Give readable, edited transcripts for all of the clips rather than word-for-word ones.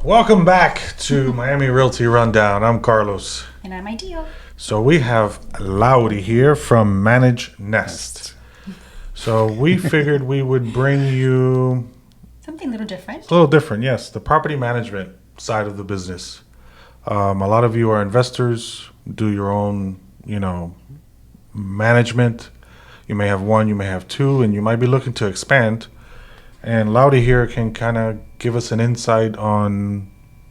Welcome back to Miami Realty Rundown. I'm Carlos. And I'm Ideal. So we have Laudy here from Manage Nest. So we figured we would bring you Something a little different. a little different, yes, the property management side of the business. A lot of you are investors, do your own, management. You may have one, you may have two, and you might be looking to expand. And Laudy here can kind of give us an insight on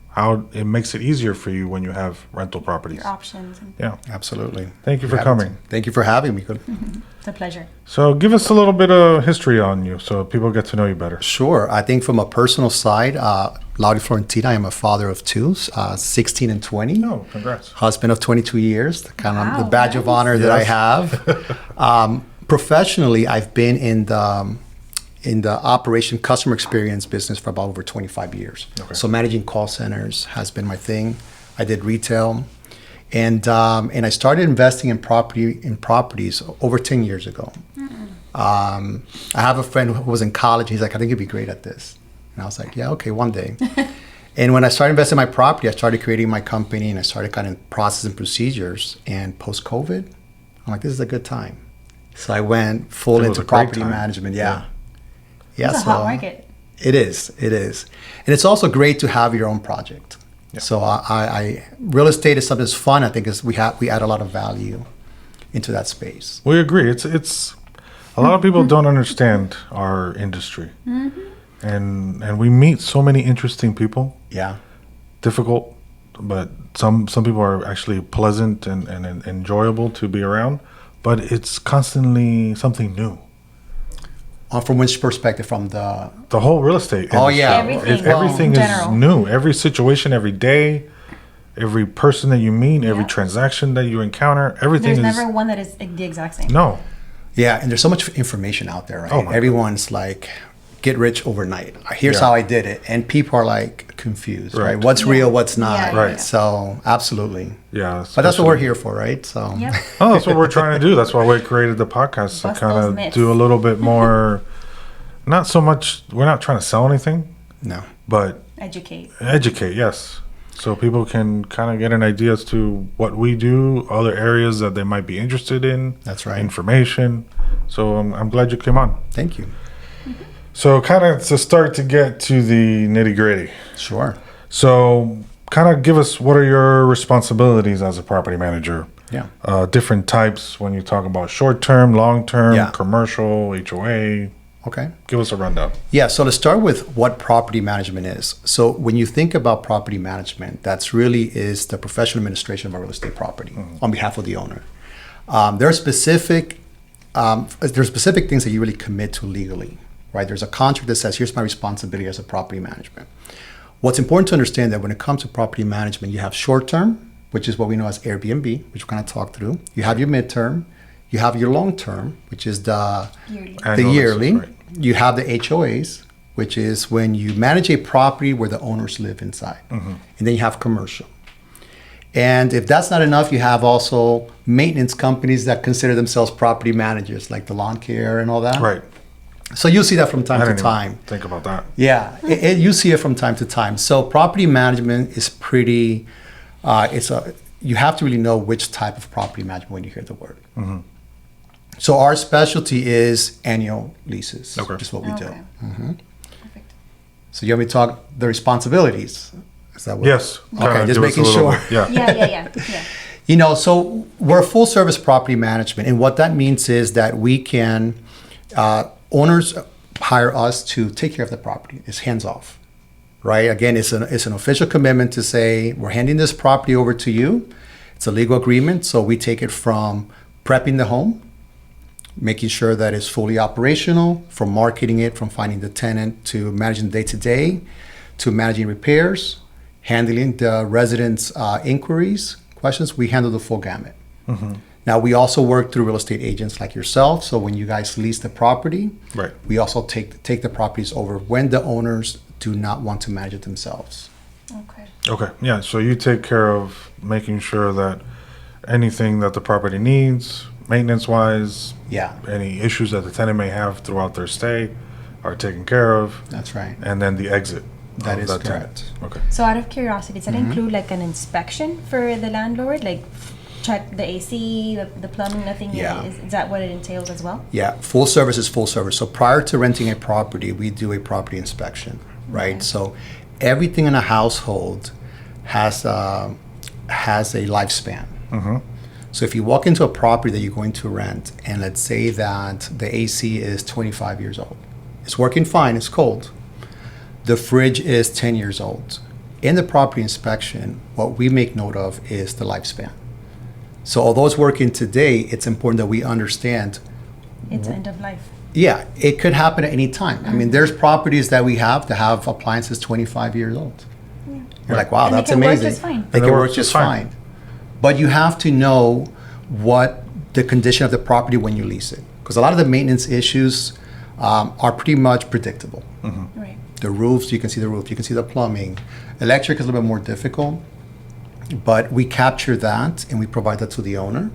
how it makes it easier for you when you have rental properties. Your options. Yeah. Absolutely. Thank you for coming. Thank you for having me. It's a pleasure. So give us a little bit of history on you so people get to know you better. Sure. I think from a personal side, Laudy Florentino, I am a father of two, 16 and 20. Oh, congrats. Husband of 22 years, the kind of the Wow, badge of nice. honor that I Yes. have. Professionally, I've been in the operation customer experience business for about over 25 years. Okay. So managing call centers has been my thing. I did retail, and I started investing in properties over 10 years ago. I have a friend who was in college. He's like, I think you'd be great at this. And I was like, yeah, okay, one day. And when I started investing in my property, I started creating my company and I started kind of process and procedures. And post-COVID, I'm like, this is a good time. So I went full It was into a great property time. management. Yeah. Yeah. It's a hot market. It is. And it's also great to have your own project. Yeah. So I real estate is something that's fun. I think we add a lot of value into that space. We agree. It's a lot of people don't understand our industry. And we meet so many interesting people. Yeah. Difficult, but some people are actually pleasant and enjoyable to be around. But it's constantly something new. From which perspective? From the The whole real estate Oh, industry. yeah. Everything. Everything in is general. new. Every situation, every day, every person that you meet, every Yep. transaction that you encounter, everything There's is never one that is the exact same. no. Yeah, and there's so much information out there, right? Oh, my Everyone's like, get rich overnight. Here's Yeah. how I did it. And people are like confused, right? Right. What's Yeah. real, what's not. Yeah, Right. So, absolutely. Yeah. But that's what we're especially- here for, right? So, Yep. Oh, that's what we're trying to do. That's why we created the podcast to Bust kind those of myths. do a little bit more. Not so much. We're not trying to sell anything, no. but Educate. educate. Yes, so people can kind of get an idea as to what we do, other areas that they might be interested in. That's right. Information. So I'm glad you came on. Thank you. So kind of to start to get to the nitty gritty. Sure. So kind of give us what are your responsibilities as a property manager? Yeah. Different types when you talk about short term, long term, Yeah. commercial, HOA. Okay. Give us a rundown. Yeah, so let's start with what property management is. So when you think about property management, that's really is the professional administration of a real estate property on behalf of the owner. There are specific things that you really commit to legally, right? There's a contract that says, here's my responsibility as a property management. What's important to understand that when it comes to property management, you have short term, which is what we know as Airbnb, which we're going to talk through. You have your midterm. You have your long term, which is the Yearly. Annual yearly. basis, right. You have the HOAs, which is when you manage a property where the owners live inside. And then you have commercial. And if that's not enough, you have also maintenance companies that consider themselves property managers, like the lawn care and all that. Right. So you'll see that from I time to didn't even time. think about that. Yeah, you see it from time to time. So property management is pretty. You have to really know which type of property management when you hear the word. So our specialty is annual leases, Okay. which is what we do. Okay. Perfect. So you want me to talk the responsibilities? Is that what? Yes. Okay, Kinda just give us a making little sure. bit. Yeah. Yeah. So we're a full service property management. And what that means is that we can, owners hire us to take care of the property. It's hands off, right? Again, it's an official commitment to say, we're handing this property over to you. It's a legal agreement. So we take it from prepping the home, making sure that it's fully operational, from marketing it, from finding the tenant, to managing the day-to-day, to managing repairs, handling the residents' inquiries, questions. We handle the full gamut. Now, we also work through real estate agents like yourself. So when you guys lease the property, Right. we also take the properties over when the owners do not want to manage it themselves. Okay. Okay. Yeah. So you take care of making sure that anything that the property needs, maintenance wise, Yeah, any issues that the tenant may have throughout their stay are taken care of. that's right. And then the exit. That of is that correct. tenant. Okay. So out of curiosity, does that include like an inspection for the landlord? Like check the AC, the plumbing, nothing? Yeah. Is that what it entails as well? Yeah, full service is full service. So prior to renting a property, we do a property inspection, right? Okay. So everything in a household has a lifespan. So if you walk into a property that you're going to rent, and let's say that the AC is 25 years old, it's working fine, it's cold. The fridge is 10 years old. In the property inspection, what we make note of is the lifespan. So although it's working today, it's important that we understand, It's end of life. yeah, it could happen at any time. I mean, there's properties that we have that have appliances 25 years old. You're like, wow, And they that's can work amazing. just fine. They And can it work works just just fine. fine. But you have to know what the condition of the property when you lease it. Because a lot of the maintenance issues are pretty much predictable. Right. The roofs, you can see the roof, you can see the plumbing. Electric is a little bit more difficult, but we capture that and we provide that to the owner.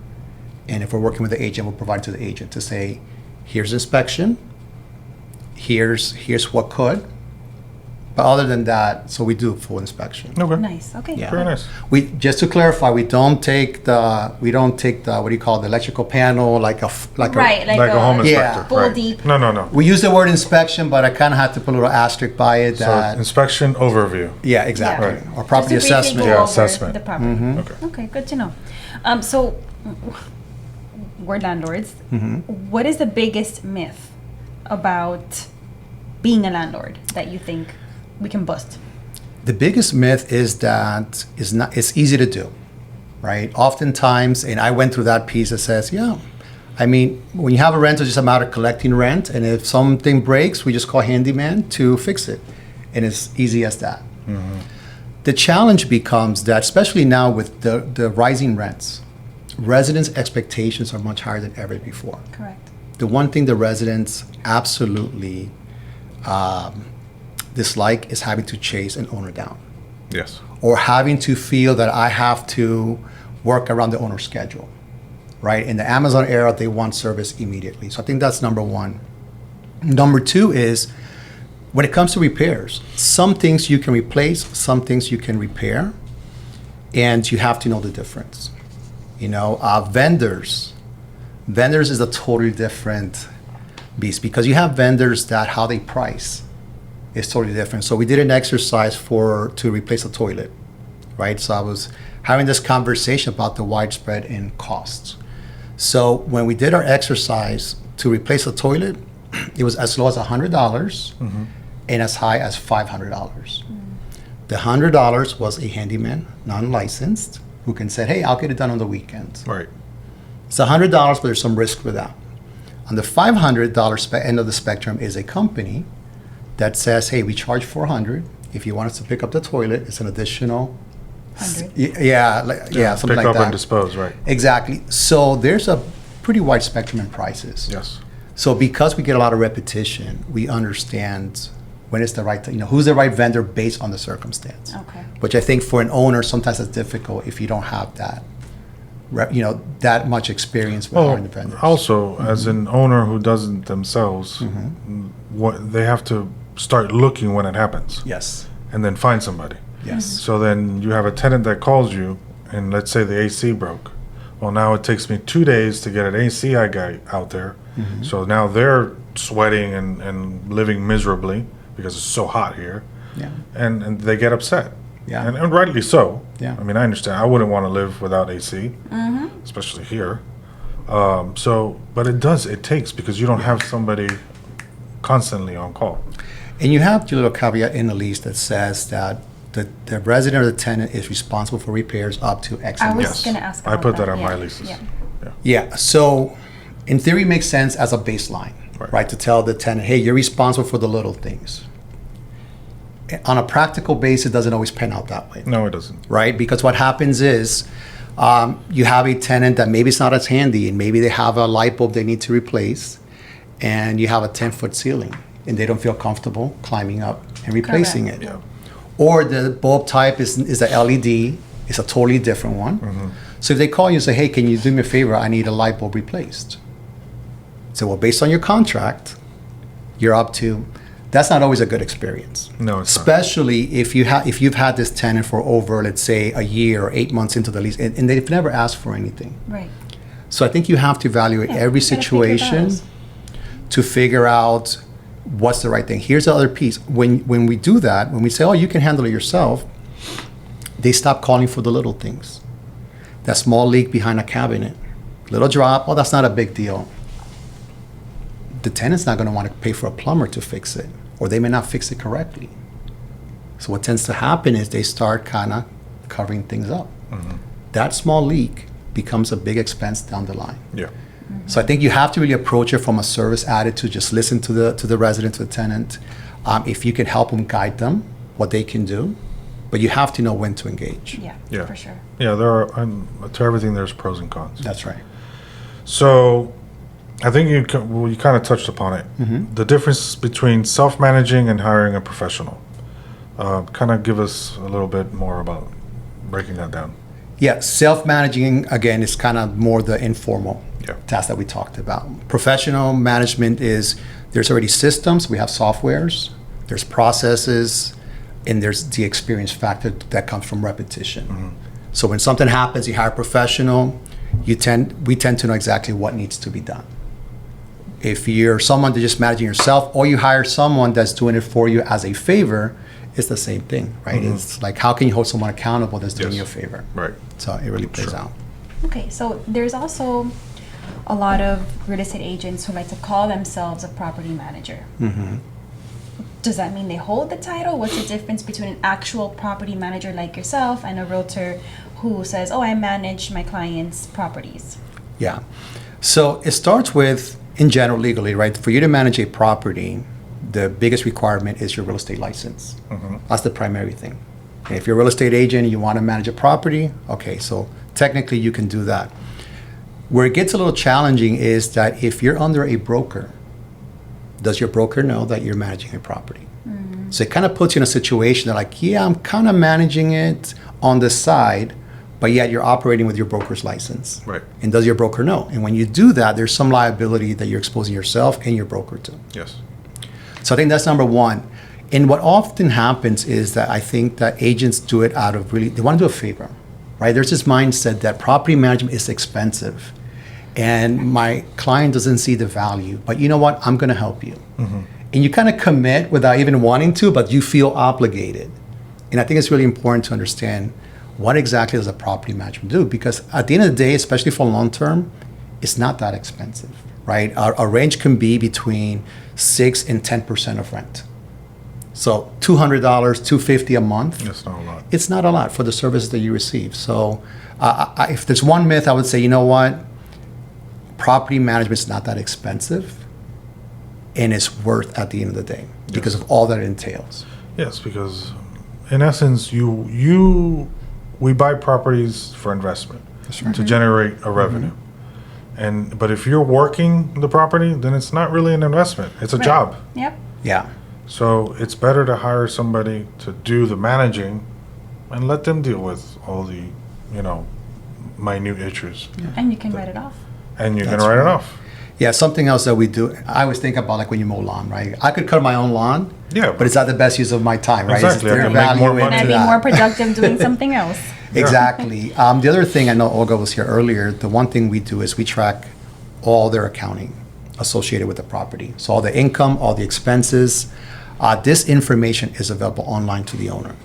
And if we're working with the agent, we'll provide it to the agent to say, here's inspection, here's what could. But other than that, so we do full inspection. Okay. Nice. Okay. Yeah. Very nice. We just to clarify, we don't take the what do you call it, the electrical panel like Right. Like a home Yeah. inspector. Full right. deep. No. We use the word inspection, but I kind of had to put a little asterisk by it So that inspection overview. yeah, exactly. Right. Or property Just to briefly assessment. go Yeah, over assessment. The property. Mm-hmm. Okay. Okay, good to know. So, we're landlords. Mm-hmm. What is the biggest myth about being a landlord that you think we can bust? The biggest myth is that it's easy to do, right? Oftentimes, and I went through that piece that says, yeah, I mean, when you have a rental, it's just a matter of collecting rent, and if something breaks, we just call handyman to fix it, and it's easy as that. The challenge becomes that, especially now with the rising rents, residents' expectations are much higher than ever before. Correct. The one thing the residents absolutely dislike is having to chase an owner down, Yes. or having to feel that I have to work around the owner's schedule, right? In the Amazon era, they want service immediately. So I think that's number one. Number two is when it comes to repairs, some things you can replace, some things you can repair, and you have to know the difference. You know, vendors is a totally different beast because you have vendors that how they price is totally different. So we did an exercise to replace a toilet, right? So I was having this conversation about the widespread in costs. So when we did our exercise to replace a toilet, it was as low as $100 and as high as $500. The $100 was a handyman, non-licensed, who can say, hey, I'll get it done on the weekends. Right. It's $100, but there's some risk with that. On the $500 end of the spectrum is a company that says, hey, we charge $400. If you want us to pick up the toilet, it's an additional 100. something Pick like up that. and dispose. Right. Exactly. So there's a pretty wide spectrum in prices. Yes. So because we get a lot of repetition, we understand when it's the right, who's the right vendor based on the circumstance. Okay. Which I think for an owner, sometimes it's difficult if you don't have that, that much experience with Well, hiring the vendors. also as an owner who doesn't themselves, what they have to start looking when it happens, Yes. and then find somebody. Yes. So then you have a tenant that calls you, and let's say the AC broke. Well, now it takes me 2 days to get an AC guy out there. So now they're sweating and living miserably because it's so hot here, Yeah. and they get upset. Yeah. And rightly so. Yeah. I mean, I understand. I wouldn't want to live without AC, especially here. But it takes because you don't have somebody constantly on call. And you have your little caveat in the lease that says that the resident or the tenant is responsible for repairs up to X I amount. was Yes. going to ask I about put that on yeah. my leases. Yeah. Yeah. So in theory, it makes sense as a baseline, Right. right? To tell the tenant, hey, you're responsible for the little things. On a practical basis, it doesn't always pan out that way, No, it doesn't. right? Because what happens is you have a tenant that maybe it's not as handy and maybe they have a light bulb they need to replace and you have a 10-foot ceiling and they don't feel comfortable climbing up and replacing Correct. it. Yeah. Or the bulb type is a LED, it's a totally different one. So if they call you and say, hey, can you do me a favor? I need a light bulb replaced. So, well, based on your contract, you're up to That's not always a good experience. No, it's not. Especially if you've had this tenant for over, let's say, a year or 8 months into the lease, and they've never asked for anything. Right. So I think you have to evaluate Yeah, every you gotta figure it situation out. to figure out what's the right thing. Here's the other piece. When we do that, when we say, oh, you can handle it yourself, they stop calling for the little things. That small leak behind a cabinet, little drop, oh, that's not a big deal. The tenant's not going to want to pay for a plumber to fix it, or they may not fix it correctly. So what tends to happen is they start kind of covering things up. That small leak becomes a big expense down the line. Yeah. So I think you have to really approach it from a service attitude. Just listen to the resident, to the tenant. If you can help them, guide them, what they can do, but you have to know when to engage. Yeah, Yeah. for sure. Yeah, there are, to everything, there's pros and cons. That's right. So I think you kind of touched upon it. The difference between self-managing and hiring a professional. Kind of give us a little bit more about breaking that down. Yeah, self-managing, again, is kind of more the informal Yeah. task that we talked about. Professional management is, there's already systems, we have softwares, there's processes, and there's the experience factor that comes from repetition. So when something happens, you hire a professional, we tend to know exactly what needs to be done. If you're someone that's just managing yourself, or you hire someone that's doing it for you as a favor, it's the same thing, right? It's like, how can you hold someone accountable that's doing Yes. you a favor? Right. So it really plays Sure. out. Okay, so there's also a lot of real estate agents who like to call themselves a property manager. Does that mean they hold the title? What's the difference between an actual property manager like yourself and a realtor who says, oh, I manage my clients' properties? Yeah. So it starts with, in general, legally, right? For you to manage a property, the biggest requirement is your real estate license. That's the primary thing. And if you're a real estate agent and you want to manage a property, okay, so technically you can do that. Where it gets a little challenging is that if you're under a broker, does your broker know that you're managing a property? So it kind of puts you in a situation that, like, yeah, I'm kind of managing it on the side, but yet you're operating with your broker's license. Right. And does your broker know? And when you do that, there's some liability that you're exposing yourself and your broker to. Yes. So I think that's number one. And what often happens is that I think that agents do it out of really, they want to do a favor, right? There's this mindset that property management is expensive and my client doesn't see the value, but you know what? I'm going to help you. And you kind of commit without even wanting to, but you feel obligated. And I think it's really important to understand what exactly does a property management do? Because at the end of the day, especially for long term, it's not that expensive, right? Our range can be between 6 and 10% of rent. So $200, $250 a month. That's not a lot. It's not a lot for the services that you receive. So if there's one myth, I would say, you know what? Property management is not that expensive, and it's worth at the end of the day because of all that it entails. Yes, because in essence, we buy properties for investment to generate a revenue. But if you're working the property, then it's not really an investment. It's a Right. job. Yep. Yeah. So it's better to hire somebody to do the managing and let them deal with all the, minute issues. And you can write it off. And you can That's write it right. off. Yeah, something else that we do, I always think about, like when you mow lawn, right? I could cut my own lawn, Yeah, but it's not the best use of my time, right? Exactly, I Is there can make more value money. And into I'd be that? more productive doing something else. Exactly. The other thing, I know Olga was here earlier, the one thing we do is we track all their accounting associated with the property. So all the income, all the expenses, this information is available online to the owner.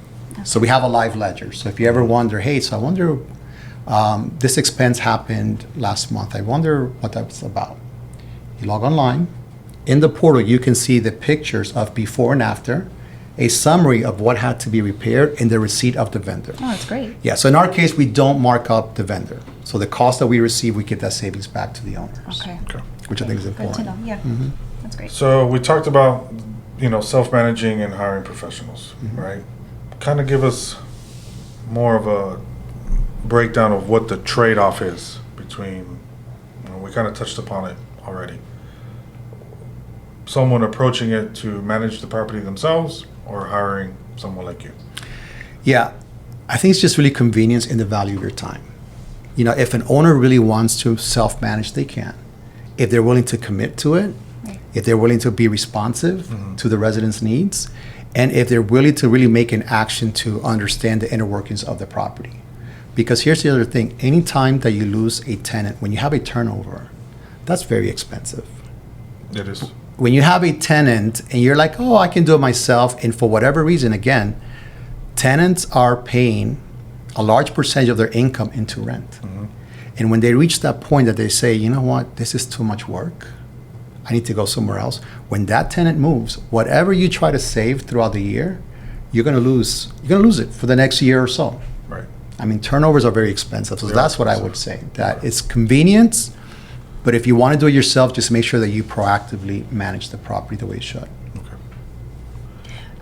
So we have a live ledger. So if you ever wonder, hey, so I wonder, this expense happened last month. I wonder what that's about. You log online. In the portal, you can see the pictures of before and after, a summary of what had to be repaired, and the receipt of the vendor. Oh, that's great. Yeah, so in our case, we don't mark up the vendor. So the cost that we receive, we get that savings back to the owners. Okay. Okay. Which I think is Good to important. know. Yeah. That's great. So we talked about, self-managing and hiring professionals, right? Kind of give us more of a breakdown of what the trade-off is between, we kind of touched upon it already. Someone approaching it to manage the property themselves or hiring someone like you. Yeah, I think it's just really convenience in the value of your time. If an owner really wants to self-manage, they can. If they're willing to commit to it, Right. if they're willing to be responsive to the residents' needs, and if they're willing to really make an action to understand the inner workings of the property. Because here's the other thing, anytime that you lose a tenant, when you have a turnover, that's very expensive. It is. When you have a tenant and you're like, oh, I can do it myself, and for whatever reason, again, tenants are paying a large percentage of their income into rent. And when they reach that point that they say, you know what, this is too much work, I need to go somewhere else. When that tenant moves, whatever you try to save throughout the year, you're gonna lose it for the next year or so. Right. I mean, turnovers are very expensive. So They are that's what I would say, that it's convenience, but if you want to do it yourself, just make sure that you proactively manage the property the way you should.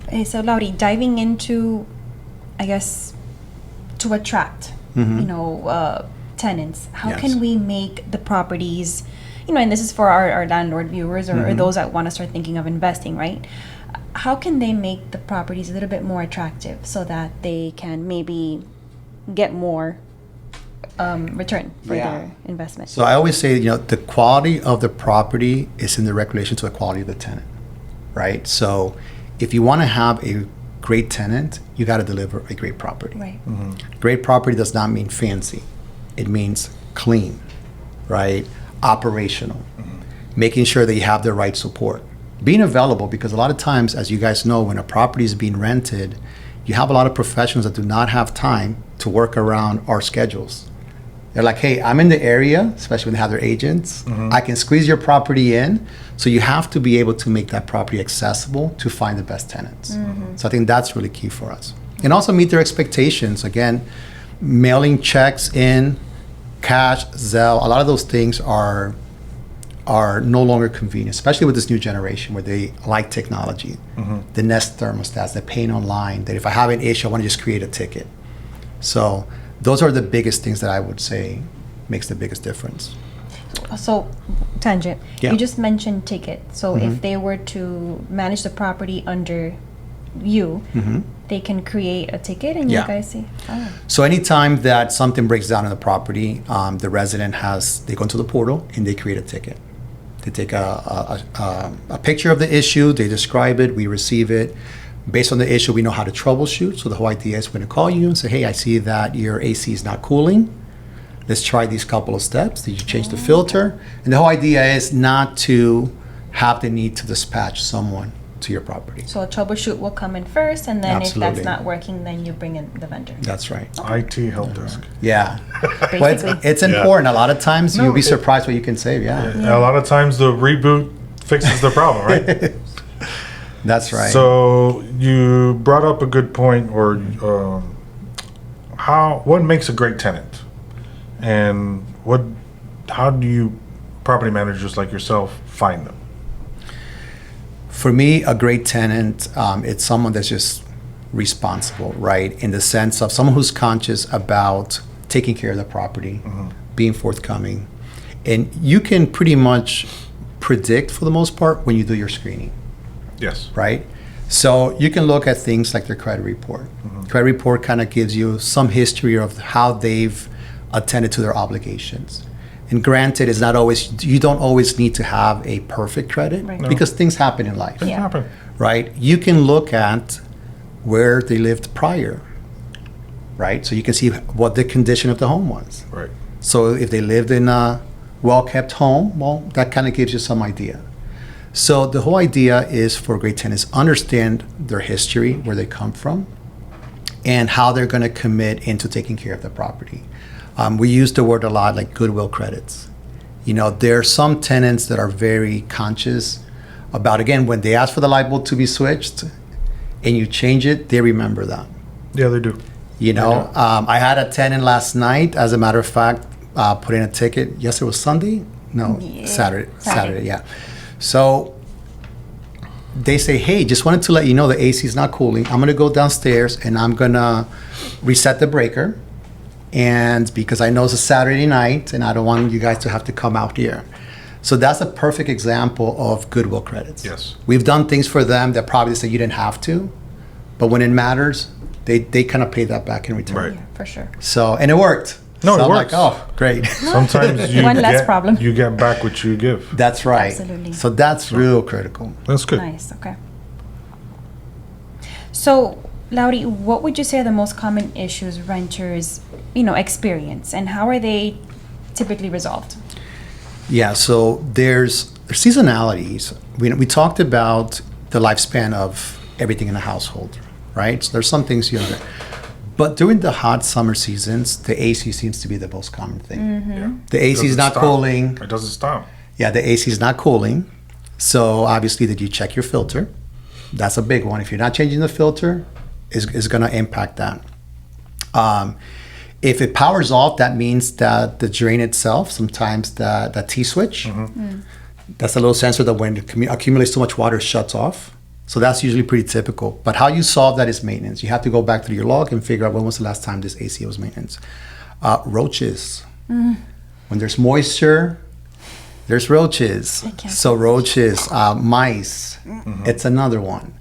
Okay, so Laudy, diving into, I guess, to attract, tenants, how Yes. can we make the properties, and this is for our landlord viewers or those that want to start thinking of investing, right? How can they make the properties a little bit more attractive so that they can maybe get more return for their investment? So I always say, the quality of the property is in direct relation to the quality of the tenant, right? So if you want to have a great tenant, you got to deliver a great property. Right. Great property does not mean fancy. It means clean, right? Operational. Making sure that you have the right support. Being available, because a lot of times, as you guys know, when a property is being rented, you have a lot of professionals that do not have time to work around our schedules. They're like, hey, I'm in the area, especially when they have their agents. I can squeeze your property in. So you have to be able to make that property accessible to find the best tenants. So I think that's really key for us. And also meet their expectations. Again, mailing checks in, cash, Zelle, a lot of those things are no longer convenient, especially with this new generation where they like technology. The Nest thermostats, they're paying online, that if I have an issue, I want to just create a ticket. So those are the biggest things that I would say makes the biggest difference. So, tangent. Yeah. You just mentioned ticket. So if they were to manage the property under you, they can create a ticket and you Yeah. guys see. Oh. So anytime that something breaks down in the property, the resident they go into the portal and they create a ticket. They take a picture of the issue, they describe it, we receive it. Based on the issue, we know how to troubleshoot. So the whole idea is we're going to call you and say, hey, I see that your AC is not cooling. Let's try these couple of steps. Did you change the filter? And the whole idea is not to have the need to dispatch someone to your property. So a troubleshoot will come in first, and then if Absolutely. that's not working, then you bring in the vendor. That's right. IT help desk. Yeah. But it's Basically. important. A lot of times No, you'll be it- surprised what you can save. Yeah. A lot of times the reboot fixes the problem, right? That's right. So you brought up a good point, or what makes a great tenant, and how do you property managers like yourself find them? For me, a great tenant, it's someone that's just responsible, right? In the sense of someone who's conscious about taking care of the property, being forthcoming. And you can pretty much predict, for the most part, when you do your screening, Yes. right? So you can look at things like their credit report. Credit report kind of gives you some history of how they've attended to their obligations. And granted, it's not always, you don't always need to have a perfect credit Right. No. because things happen in life. Things Yeah. happen. Right? You can look at where they lived prior, right? So you can see what the condition of the home was. Right. So if they lived in a well-kept home, well, that kind of gives you some idea. So the whole idea is for great tenants, understand their history, where they come from, and how they're going to commit into taking care of the property. We use the word a lot, like goodwill credits. There are some tenants that are very conscious about, again, when they ask for the light bulb to be switched and you change it, they remember that. Yeah, they do. I had a tenant last night, as a matter of fact, put in a ticket. Yes, it was Sunday? No, Yeah. Saturday, yeah. So they say, hey, just wanted to let you know the AC is not cooling. I'm going to go downstairs and I'm going to reset the breaker. And because I know it's a Saturday night and I don't want you guys to have to come out here. So that's a perfect example of goodwill credits. Yes. We've done things for them that probably say you didn't have to, but when it matters, they kind of pay that back in return. Right. Yeah, for sure. So, and it worked. No, So it I'm works. like, oh, great. Sometimes you One less get problem. you get back what you give. That's right. Absolutely. So that's real critical. That's good. Nice. Okay. So, Laudy, what would you say are the most common issues renters, experience, and how are they typically resolved? Yeah, so there's seasonalities. We talked about the lifespan of everything in the household, right? So there's some things but during the hot summer seasons, the AC seems to be the most common thing. Yeah. The AC is Doesn't not stop. cooling. It doesn't stop. Yeah, the AC is not cooling. So obviously, that you check your filter. That's a big one. If you're not changing the filter, is going to impact that. If it powers off, that means that the drain itself, sometimes the T-switch, that's a little sensor that when it accumulates too much water, it shuts off. So that's usually pretty typical. But how you solve that is maintenance. You have to go back to your log and figure out when was the last time this AC was maintenance. Roaches. When there's moisture, there's roaches. So roaches, mice, it's another one.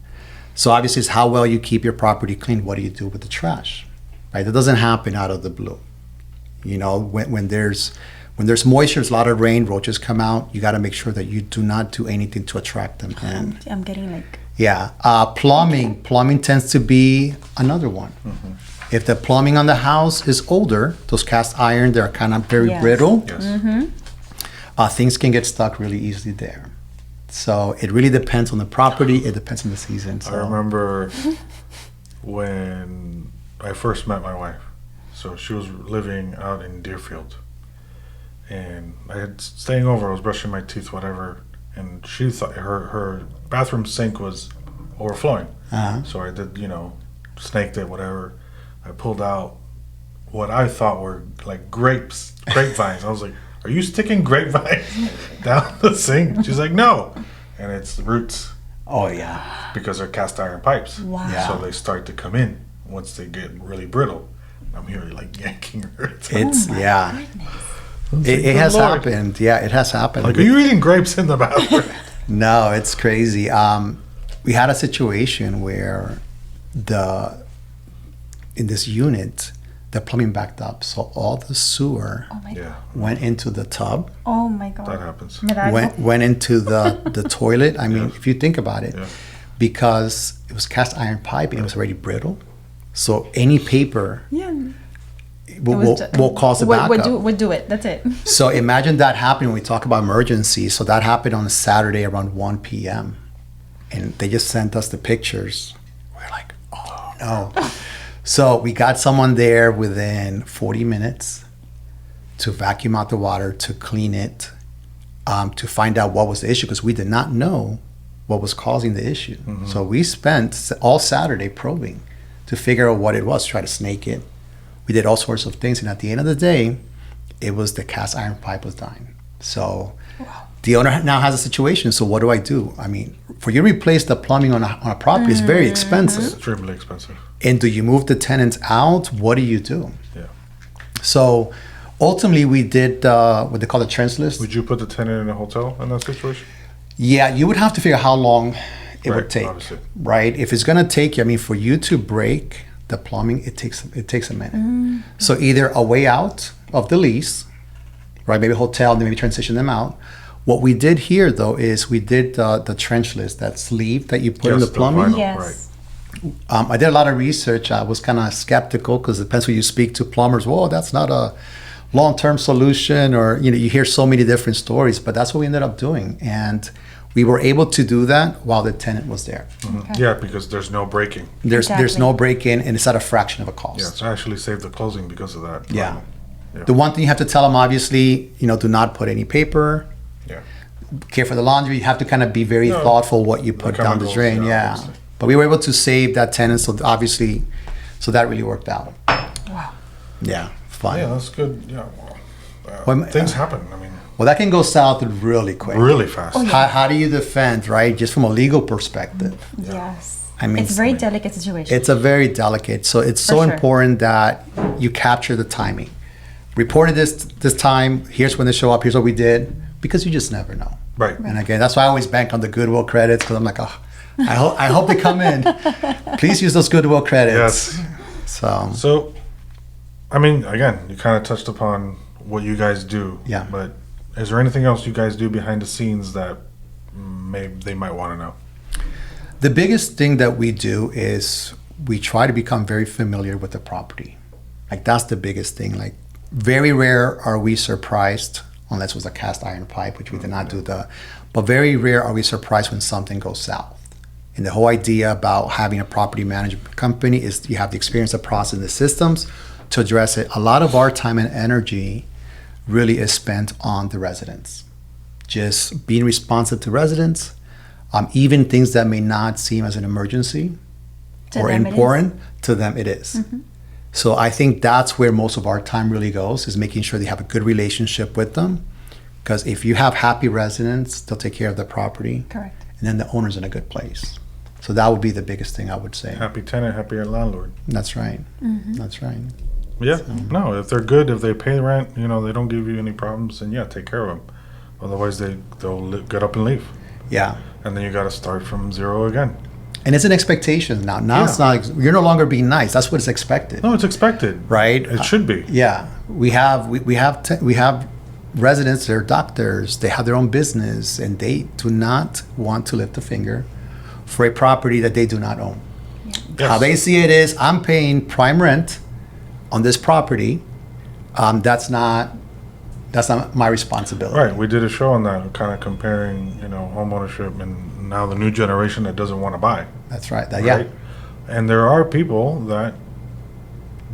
So obviously it's how well you keep your property clean. What do you do with the trash? Right? That doesn't happen out of the blue. When there's moisture, there's a lot of rain, roaches come out. You got to make sure that you do not do anything to attract them. And I'm getting like... yeah, plumbing tends to be another one. If the plumbing on the house is older, those cast iron, they're kind of very Yes. brittle. Yes. Things can get stuck really easily there. So it really depends on the property. It depends on the season. So. I remember when I first met my wife. So she was living out in Deerfield. And I had staying over, I was brushing my teeth, whatever, and she thought her bathroom sink was overflowing. So I did, snaked it, whatever. I pulled out what I thought were like grapevines. I was like, "Are you sticking grapevines down the sink?" She's like, "No," and it's the roots Oh yeah. because they're cast iron pipes. Wow. Yeah. So they start to come in once they get really brittle. I'm here like yanking her. It's yeah. Goodness. It has Lord. happened. Yeah, it has happened. Like, are you eating grapes in the bathroom? No, it's crazy. We had a situation where in this unit, the plumbing backed up, so all the sewer Oh my God. Yeah, went into the tub, Oh my God. that happens. went into the toilet. I mean, Yeah. if you think about it, Yeah. because it was cast iron pipe and it was already brittle, so any paper Yeah. will cause a backup. Would do it. That's it. So imagine that happening when we talk about emergencies. So that happened on a Saturday around 1 p.m. And they just sent us the pictures. We're like, oh no. So we got someone there within 40 minutes to vacuum out the water, to clean it, to find out what was the issue, because we did not know what was causing the issue. So we spent all Saturday probing to figure out what it was, try to snake it. We did all sorts of things, and at the end of the day, it was the cast iron pipe was dying. So the owner now has a situation. So what do I do? I mean, for you to replace the plumbing on a property is very expensive. Extremely expensive. And do you move the tenants out? What do you do? Yeah. So ultimately, we did what they call the trench list. Would you put the tenant in a hotel in that situation? Yeah, you would have to figure out how long it Right, would take, obviously. right? If it's going to take you, I mean, for you to break the plumbing, it takes a minute. So either a way out of the lease, right? Maybe a hotel, then maybe transition them out. What we did here, though, is we did the trench list, that sleeve that you put in the Yes, the plumbing. vinyl. Yes. I did a lot of research. I was kind of skeptical because it depends who you speak to. Plumbers, whoa, that's not a long-term solution, or you hear so many different stories. But that's what we ended up doing, and we were able to do that while the tenant was there. Okay. Yeah, because there's no breaking. There's Exactly. no break-in, and it's at a fraction of a cost. Yeah, so I actually saved the closing because of that. Yeah. Yeah. The one thing you have to tell them, obviously, do not put any paper. Yeah. Care for the laundry. You have to kind of be very No, thoughtful what you put down the chemicals, drain. yeah, Yeah. obviously. But we were able to save that tenant, so obviously, so that really worked out. Wow. Yeah, fine. Yeah, that's good. Yeah. Well, things happen. I mean, Well, that can go south really quick. really fast. Oh, How do you defend, right? Just from a legal perspective. Yes. I mean, it's a very delicate situation. It's a very delicate. So it's so For sure. important that you capture the timing. Reported this time. Here's when they show up. Here's what we did, because you just never know. Right. And again, that's why I always bank on the Goodwill credits, because I'm like, oh, I hope they come in. Please use those Goodwill credits. Yes. So So, I mean, again, you kind of touched upon what you guys do. Yeah. But is there anything else you guys do behind the scenes that they might want to know? The biggest thing that we do is we try to become very familiar with the property. Like that's the biggest thing. Like very rare are we surprised, unless it was a cast iron pipe, which we did not do but very rare are we surprised when something goes south. And the whole idea about having a property management company is you have the experience, the process, and the systems to address it. A lot of our time and energy really is spent on the residents. Just being responsive to residents, even things that may not seem as an emergency To or them it is. important, to them it is. So I think that's where most of our time really goes, is making sure they have a good relationship with them. Because if you have happy residents, they'll take care of the property. Correct. And then the owner's in a good place. So that would be the biggest thing I would say. Happy tenant, happier landlord. That's right. That's right. Yeah. No, if they're good, if they pay rent, they don't give you any problems, then yeah, take care of them. Otherwise, they'll get up and leave. Yeah. And then you got to start from zero again. And it's an expectation now. Now it's not, you're no longer being nice. That's what is expected. No, it's expected. Right? It should be. Yeah. We have residents, they're doctors, they have their own business, and they do not want to lift a finger for a property that they do not own. Yes. How they see it is, I'm paying prime rent on this property. That's not my responsibility. Right. We did a show on that, kind of comparing, home ownership and now the new generation that doesn't want to buy. That's right. Right? Yeah. And there are people that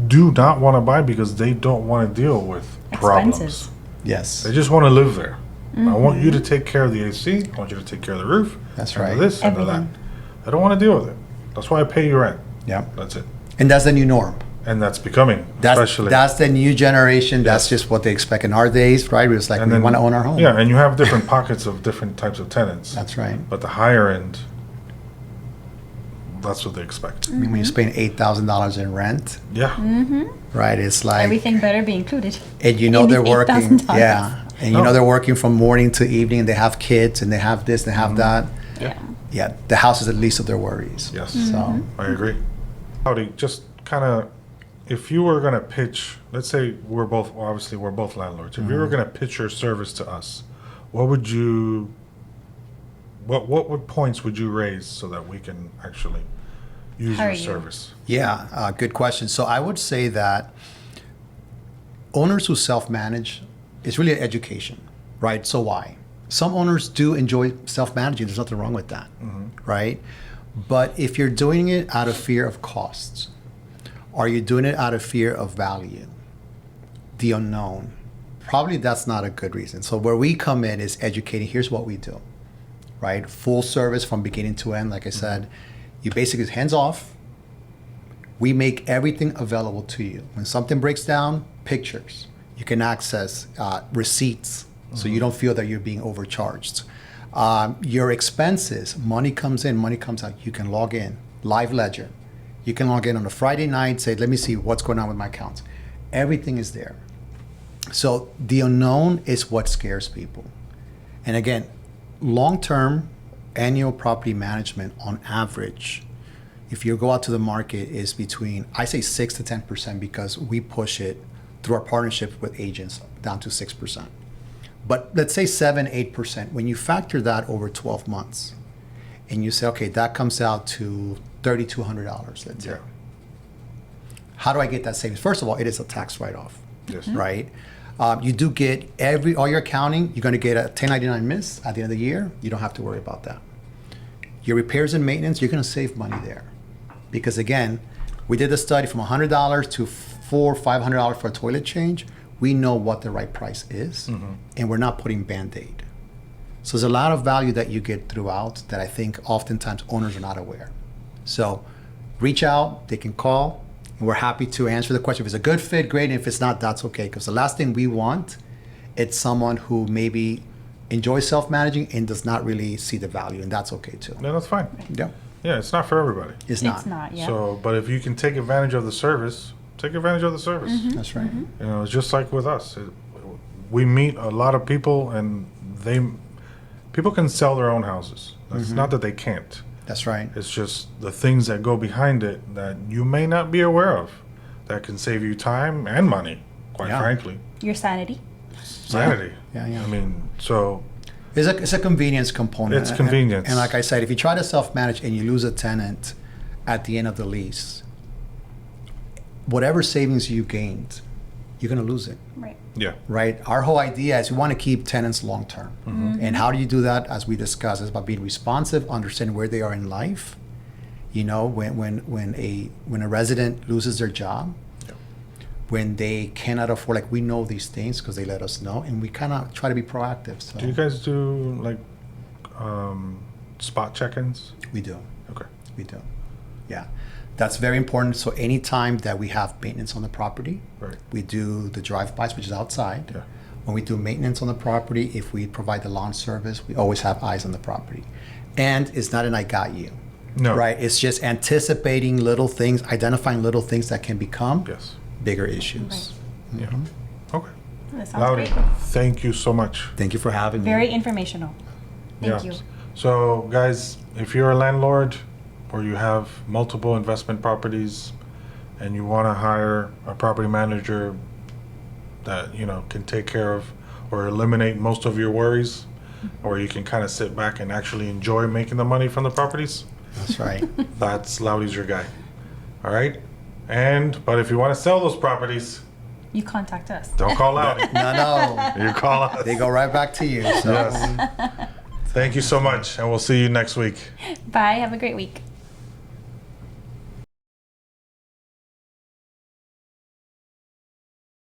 do not want to buy because they don't want to deal with problems. Expenses. Yes. They just want to live there. I want you to take care of the AC. I want you to take care of the roof. That's and right. of this and of that. Everything. I don't want to deal with it. That's why I pay you rent. Yeah. That's it. And that's the new norm. And that's becoming, especially. That's the new generation. That's Yes. just what they expect in our days, right? It's like And we then- want to own our home. Yeah, and you have different pockets of different types of tenants. That's right. But the higher end, that's what they expect. I mean, when you're paying $8,000 in rent, Yeah. right? It's like, Everything better be included. and in they're these working, $8,000. yeah, and Oh. they're working from morning to evening. And they have kids, and they have this, they have that. Yeah. Yeah, the house is the least of their worries. Yes. So I agree. Howdy, just kind of, if you were going to pitch, let's say we're both landlords. If you were going to pitch your service to us, what would points would you raise so that we can actually use Hire your you. service? yeah, good question. So I would say that owners who self-manage is really an education, right? So why? Some owners do enjoy self-managing. There's nothing wrong with that, right? But if you're doing it out of fear of costs, or you're doing it out of fear of value, the unknown, probably that's not a good reason. So where we come in is educating. Here's what we do, right? Full service from beginning to end. Like I said, you basically hands off. We make everything available to you. When something breaks down, pictures. You can access receipts, so you don't feel that you're being overcharged. Your expenses, money comes in, money comes out. You can log in, live ledger. You can log in on a Friday night, say, let me see what's going on with my accounts. Everything is there. So the unknown is what scares people. And again, long-term annual property management on average, if you go out to the market, is between, I say 6 to 10%, because we push it through our partnership with agents down to 6%. But let's say 7, 8%. When you factor that over 12 months and you say, okay, that comes out to $3,200, let's say. Yeah. How do I get that savings? First of all, it is a tax write-off, Yes. right? You do get all your accounting, you're going to get a 1099 miss at the end of the year. You don't have to worry about that. Your repairs and maintenance, you're going to save money there. Because again, we did a study from $100 to $400, $500 for a toilet change. We know what the right price is, and we're not putting Band-Aid. So there's a lot of value that you get throughout that I think oftentimes owners are not aware. So reach out, they can call, and we're happy to answer the question. If it's a good fit, great. And if it's not, that's okay. Because the last thing we want, it's someone who maybe enjoys self-managing and does not really see the value, and that's okay too. No, that's fine. Yeah, Yeah, it's not for everybody. it's not. It's not, yeah. So, but if you can take advantage of the service, take advantage of the service. That's right. It's just like with us. We meet a lot of people, and people can sell their own houses. It's not that they can't. That's right. It's just the things that go behind it that you may not be aware of. that can save you time and money, quite Yeah. frankly. Your sanity. Sanity. Yeah. I mean, so It's a convenience component. It's convenience. And like I said, if you try to self-manage and you lose a tenant at the end of the lease, whatever savings you gained, you're going to lose it, Right. yeah. right? Our whole idea is we want to keep tenants long-term. And how do you do that? As we discussed, is by being responsive, understanding where they are in life. You know, when a resident loses their job, when they cannot afford, like we know these things because they let us know, and we kind of try to be proactive. So Do you guys do like spot check-ins? we do. Okay. We do. Yeah. That's very important. So anytime that we have maintenance on the property, Right. we do the drive-bys, which is outside. Yeah. When we do maintenance on the property, if we provide the lawn service, we always have eyes on the property. And it's not an I got you. No. Right? It's just anticipating little things, identifying little things that can become Yes. bigger issues. Yeah. Okay. That sounds Laudy, great. thank you so much. Thank you for having me. Very informational. Thank Yeah. you. So, guys, if you're a landlord or you have multiple investment properties and you want to hire a property manager that, you know, can take care of or eliminate most of your worries, or you can kind of sit back and actually enjoy making the money from the properties, That's right. that's Laudy's your guy. All right? But if you want to sell those properties, You contact us. don't call Laudy. No. You call us. They go right back to you. So. Yes. Thank you so much, and we'll see you next week. Bye. Have a great week.